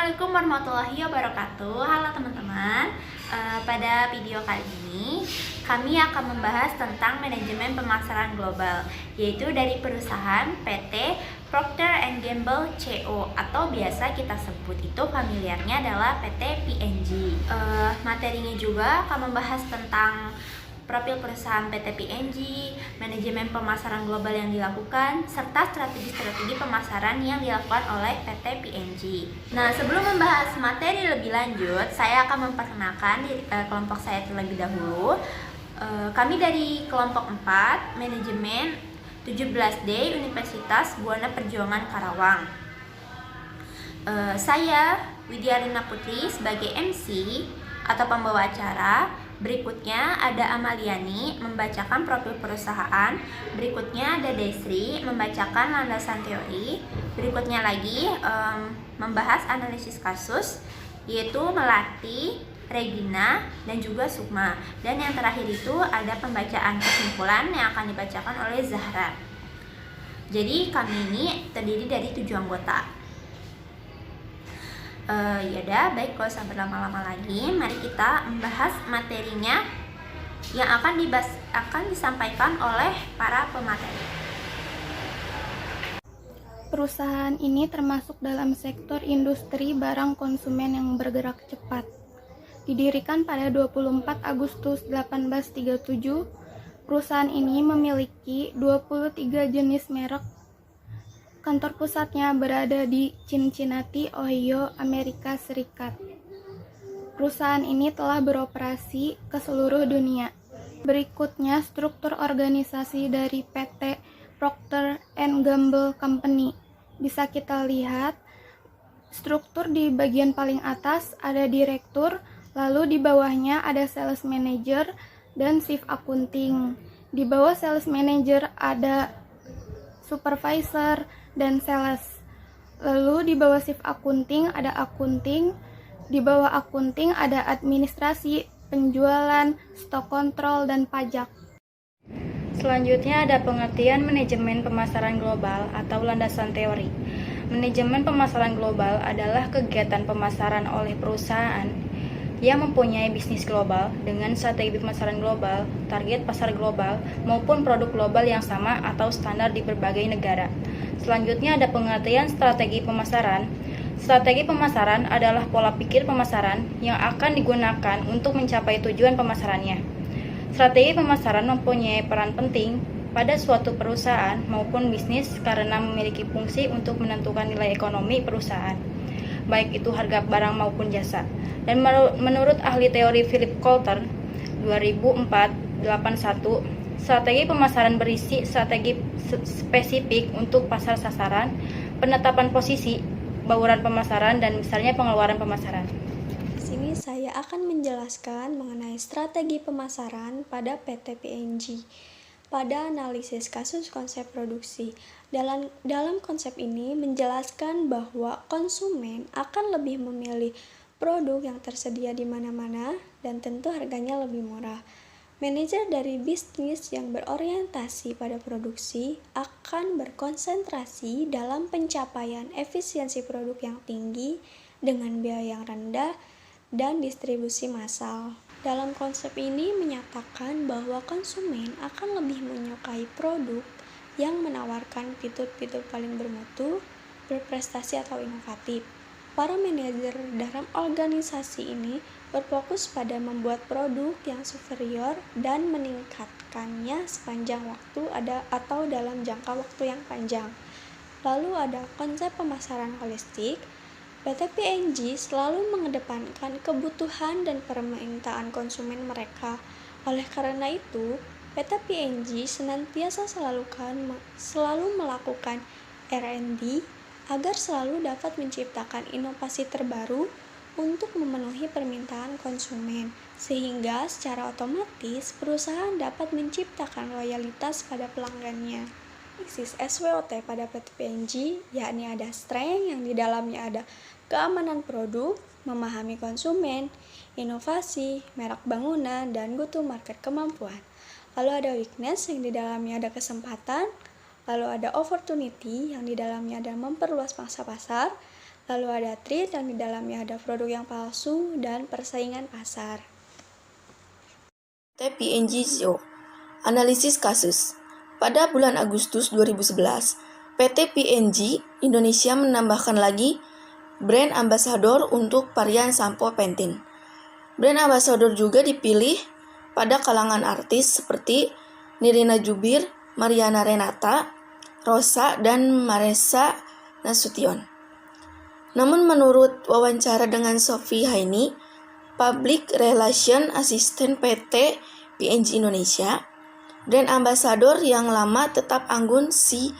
Assalamualaikum warahmatullahi wabarakatuh. Halo teman-teman. Pada video kali ini kami akan membahas tentang manajemen pemasaran global, yaitu dari perusahaan PT Procter & Gamble CO, atau biasa kita sebut itu familiarnya adalah PT P&G. Materinya juga akan membahas tentang profil perusahaan PT P&G, manajemen pemasaran global yang dilakukan, serta strategi-strategi pemasaran yang dilakukan oleh PT P&G. Nah, sebelum membahas materi lebih lanjut, saya akan memperkenalkan kelompok saya terlebih dahulu. Kami dari kelompok 4, manajemen 17D Universitas Buana Perjuangan Karawang. Saya Widya Rina Putri sebagai MC atau pembawa acara. Berikutnya ada Amaliani membacakan profil perusahaan. Berikutnya ada Desri membacakan landasan teori. Berikutnya lagi membahas analisis kasus, yaitu Melati, Regina, dan juga Sukma. Dan yang terakhir itu ada pembacaan kesimpulan yang akan dibacakan oleh Zahra. Jadi kami ini terdiri dari 7 anggota. Yaudah, baik, kalau sampai lama-lama lagi, mari kita membahas materinya yang akan disampaikan oleh para pemateri. Perusahaan ini termasuk dalam sektor industri barang konsumen yang bergerak cepat. Didirikan pada 24 Agustus 1837, perusahaan ini memiliki 23 jenis merek. Kantor pusatnya berada di Cincinnati, Ohio, Amerika Serikat. Perusahaan ini telah beroperasi ke seluruh dunia. Berikutnya struktur organisasi dari PT Procter & Gamble Company. Bisa kita lihat struktur di bagian paling atas ada direktur, lalu di bawahnya ada sales manager dan chief accounting. Di bawah sales manager ada supervisor dan sales. Lalu di bawah chief accounting ada accounting, di bawah accounting ada administrasi, penjualan, stok kontrol, dan pajak. Selanjutnya ada pengertian manajemen pemasaran global atau landasan teori. Manajemen pemasaran global adalah kegiatan pemasaran oleh perusahaan yang mempunyai bisnis global dengan strategi pemasaran global, target pasar global, maupun produk global yang sama atau standar di berbagai negara. Selanjutnya ada pengertian strategi pemasaran. Strategi pemasaran adalah pola pikir pemasaran yang akan digunakan untuk mencapai tujuan pemasarannya. Strategi pemasaran mempunyai peran penting pada suatu perusahaan maupun bisnis karena memiliki fungsi untuk menentukan nilai ekonomi perusahaan, baik itu harga barang maupun jasa. Dan menurut ahli teori Philip Kotler 2004-81, strategi pemasaran berisi strategi spesifik untuk pasar sasaran, penetapan posisi, bauran pemasaran, dan misalnya pengeluaran pemasaran. Di sini saya akan menjelaskan mengenai strategi pemasaran pada PT P&G. Pada analisis kasus konsep produksi, dalam konsep ini menjelaskan bahwa konsumen akan lebih memilih produk yang tersedia di mana-mana dan tentu harganya lebih murah. Manajer dari bisnis yang berorientasi pada produksi akan berkonsentrasi dalam pencapaian efisiensi produk yang tinggi dengan biaya yang rendah dan distribusi massal. Dalam konsep ini menyatakan bahwa konsumen akan lebih menyukai produk yang menawarkan fitur-fitur paling bermutu, berprestasi atau inovatif. Para manajer dalam organisasi ini berfokus pada membuat produk yang superior dan meningkatkannya sepanjang waktu atau dalam jangka waktu yang panjang. Lalu ada konsep pemasaran holistik. PT P&G selalu mengedepankan kebutuhan dan permintaan konsumen mereka. Oleh karena itu, PT P&G senantiasa selalu melakukan R&D agar selalu dapat menciptakan inovasi terbaru untuk memenuhi permintaan konsumen, sehingga secara otomatis perusahaan dapat menciptakan loyalitas pada pelanggannya. Analisis SWOT pada PT P&G yakni ada strength yang di dalamnya ada keamanan produk, memahami konsumen, inovasi, merek bangunan, dan go-to-market kemampuan. Lalu ada weakness yang di dalamnya ada kesempatan, lalu ada opportunity yang di dalamnya ada memperluas pangsa pasar, lalu ada treat yang di dalamnya ada produk yang palsu, dan persaingan pasar. PT P&G Zio. Analisis kasus. Pada bulan Agustus 2011, PT P&G Indonesia menambahkan lagi brand ambassador untuk varian sampo Pantene. Brand ambassador juga dipilih pada kalangan artis seperti Nirina Zubir, Mariana Renata, Rosa, dan Maressa Nasution. Namun menurut wawancara dengan Sophie Haini, Public Relation Assistant PT P&G Indonesia, brand ambassador yang lama tetap Anggun Si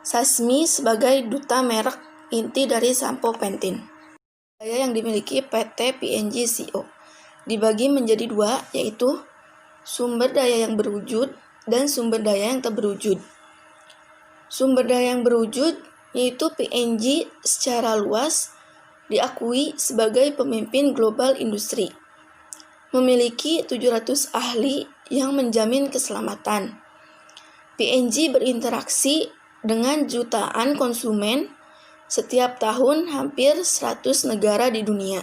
Sasmi sebagai duta merek inti dari sampo Pantene. Daya yang dimiliki PT P&G Zio dibagi menjadi dua, yaitu sumber daya yang berwujud dan sumber daya yang tak berwujud. Sumber daya yang berwujud yaitu P&G secara luas diakui sebagai pemimpin global industri. Memiliki 700 ahli yang menjamin keselamatan. P&G berinteraksi dengan jutaan konsumen setiap tahun hampir 100 negara di dunia.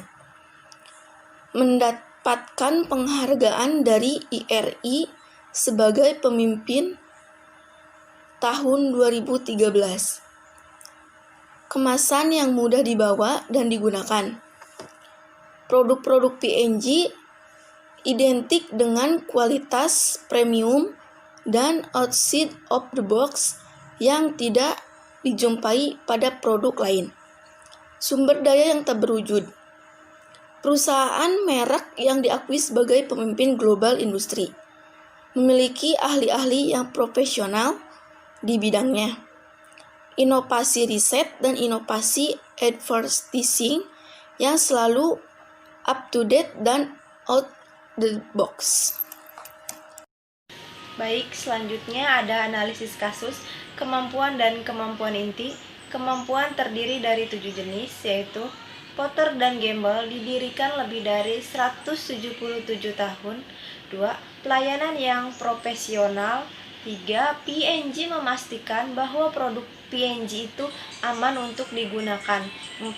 Mendapatkan penghargaan dari IRI sebagai pemimpin tahun 2013. Kemasan yang mudah dibawa dan digunakan. Produk-produk P&G identik dengan kualitas premium dan outside of the box yang tidak dijumpai pada produk lain. Sumber daya yang tak berwujud. Perusahaan merek yang diakui sebagai pemimpin global industri. Memiliki ahli-ahli yang profesional di bidangnya. Inovasi riset dan inovasi advertising yang selalu up to date dan out the box. Baik, selanjutnya ada analisis kasus, kemampuan dan kemampuan inti. Kemampuan terdiri dari 7 jenis, yaitu Procter & Gamble didirikan lebih dari 177 tahun. 2. Pelayanan yang profesional. 3. P&G memastikan bahwa produk P&G itu aman untuk digunakan. 4.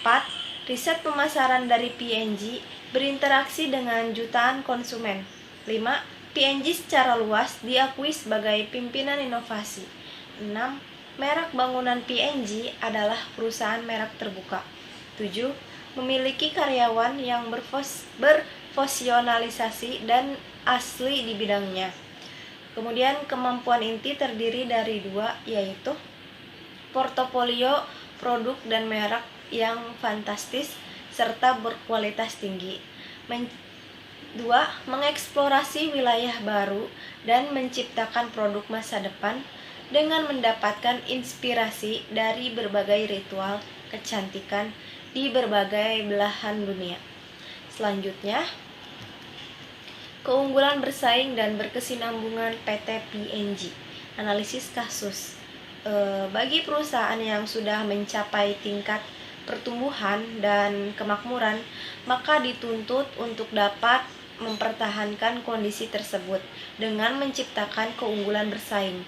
Riset pemasaran dari P&G berinteraksi dengan jutaan konsumen. 5. P&G secara luas diakui sebagai pimpinan inovasi. 6. Merek bangunan P&G adalah perusahaan merek terbuka. 7. Memiliki karyawan yang berprofesionalisasi dan asli di bidangnya. Kemudian kemampuan inti terdiri dari 2, yaitu portofolio produk dan merek yang fantastis serta berkualitas tinggi. 2. Mengeksplorasi wilayah baru dan menciptakan produk masa depan dengan mendapatkan inspirasi dari berbagai ritual kecantikan di berbagai belahan dunia. Selanjutnya, keunggulan bersaing dan berkesinambungan PT P&G. Analisis kasus. Bagi perusahaan yang sudah mencapai tingkat pertumbuhan dan kemakmuran, maka dituntut untuk dapat mempertahankan kondisi tersebut dengan menciptakan keunggulan bersaing.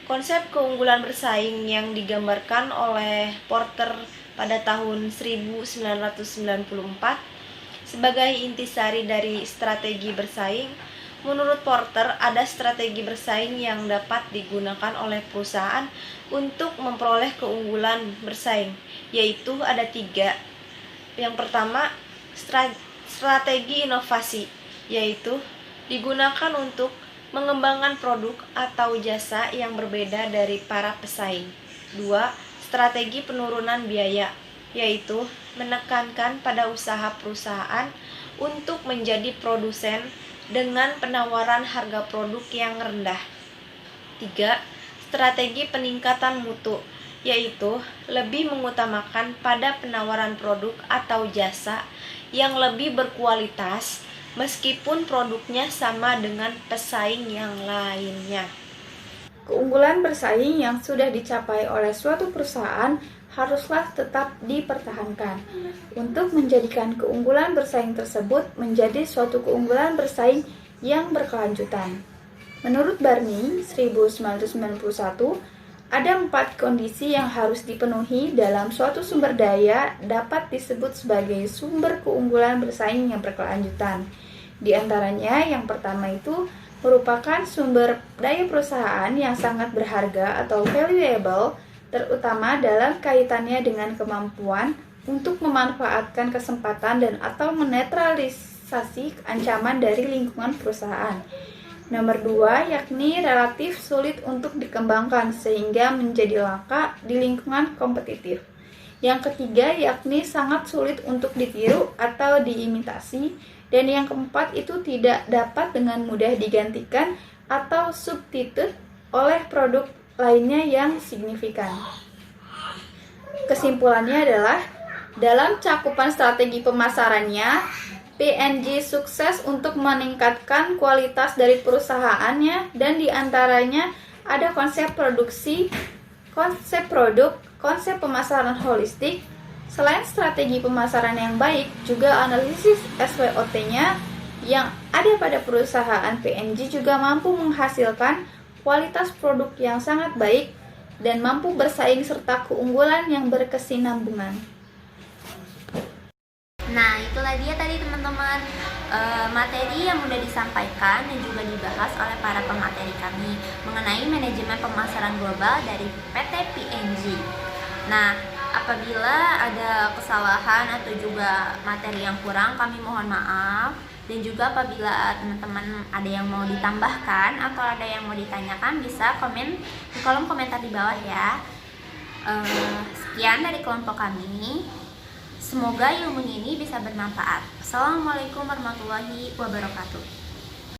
Konsep keunggulan bersaing yang digambarkan oleh Porter pada tahun 1994 sebagai intisari dari strategi bersaing. Menurut Porter, ada strategi bersaing yang dapat digunakan oleh perusahaan untuk memperoleh keunggulan bersaing, yaitu ada 3. Yang pertama, strategi inovasi, yaitu digunakan untuk mengembangkan produk atau jasa yang berbeda dari para pesaing. 2. Strategi penurunan biaya, yaitu menekankan pada usaha perusahaan untuk menjadi produsen dengan penawaran harga produk yang rendah. 3. Strategi peningkatan mutu, yaitu lebih mengutamakan pada penawaran produk atau jasa yang lebih berkualitas meskipun produknya sama dengan pesaing yang lainnya. Keunggulan bersaing yang sudah dicapai oleh suatu perusahaan haruslah tetap dipertahankan untuk menjadikan keunggulan bersaing tersebut menjadi suatu keunggulan bersaing yang berkelanjutan. Menurut Barney 1991, Ada 4 kondisi yang harus dipenuhi dalam suatu sumber daya dapat disebut sebagai sumber keunggulan bersaing yang berkelanjutan. Di antaranya, yang pertama itu merupakan sumber daya perusahaan yang sangat berharga atau valuable, terutama dalam kaitannya dengan kemampuan untuk memanfaatkan kesempatan dan atau menetralisasi ancaman dari lingkungan perusahaan. Nomor 2, yakni relatif sulit untuk dikembangkan sehingga menjadi langka di lingkungan kompetitif. Yang ketiga, yakni sangat sulit untuk ditiru atau diimitasi. Dan yang keempat, itu tidak dapat dengan mudah digantikan atau substitute oleh produk lainnya yang signifikan. Kesimpulannya adalah, dalam cakupan strategi pemasarannya, P&G sukses untuk meningkatkan kualitas dari perusahaannya, dan diantaranya ada konsep produksi, konsep produk, konsep pemasaran holistik. Selain strategi pemasaran yang baik, juga analisis SWOT-nya yang ada pada perusahaan P&G juga mampu menghasilkan kualitas produk yang sangat baik dan mampu bersaing serta keunggulan yang berkesinambungan. Nah, itulah dia tadi teman-teman materi yang sudah disampaikan dan juga dibahas oleh para pemateri kami mengenai manajemen pemasaran global dari PT P&G. Nah, apabila ada kesalahan atau juga materi yang kurang, kami mohon maaf. Dan juga apabila teman-teman ada yang mau ditambahkan atau ada yang mau ditanyakan, bisa komen di kolom komentar di bawah ya. Sekian dari kelompok kami. Semoga ilmu ini bisa bermanfaat. Assalamualaikum warahmatullahi wabarakatuh.